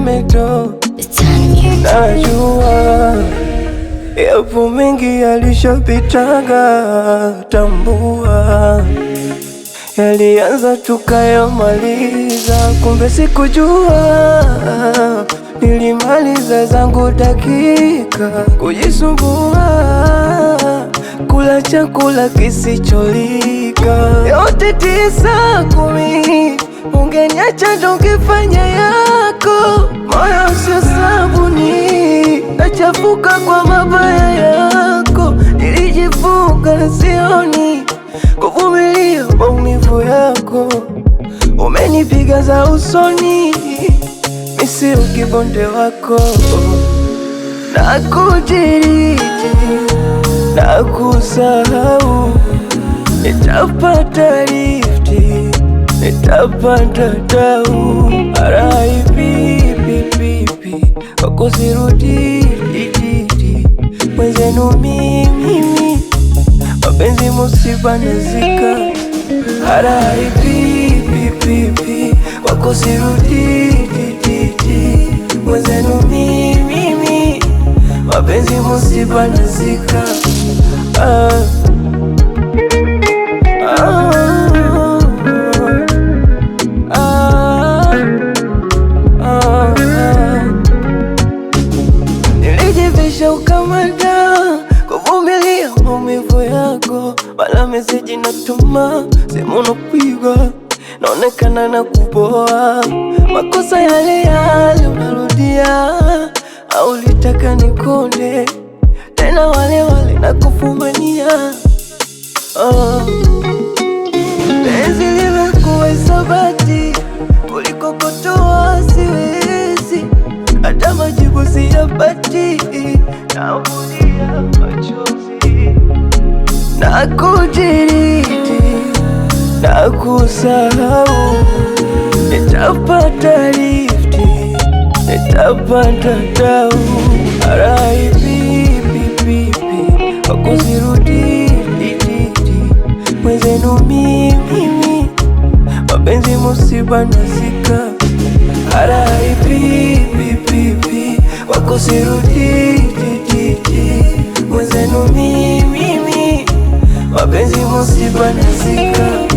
Medo, najua yapo mengi yalishapitaga, tambua yalianza tukayamaliza, kumbe sikujua nilimaliza zangu dakika kujisumbua, kula chakula kisicholika. Yote 9, 10 ungeniacha ndo ngefanya yako. Moyo sio sabuni, nachafuka kwa mabaya yako. Nilijifunga sioni kuvumilia maumivu yako. Umenipiga za usoni, mimi sio kibonde wako. Nakudiriki, nakusahau, nitapata lifti, nitapanda dau. R.I.P. wako sirudi, mwenzenu mimi mapenzi musiba nazika. R.I.P. wako sirudi, mwenzenu mimi mapenzi musiba nazika. Nilijivisha ukamanda kuvumilia maumivu yako, wala meseji natuma, simu napiga, naonekana na kuboa. Makosa yale yale unarudia, au litaka nikonde tena wale na kufumania. Penzi limekuwa isabati kuliko kutoa, siwezi hata majibu siyapati, naumia machozi. Nakudiriki, nakusahau, nitapata lifti, nitapanda dau. R.I.P. wako sirudi, mwenzenu mimi mapenzi musiba nazika. R.I.P. wako sirudi, mwenzenu mimi mapenzi musiba nazika.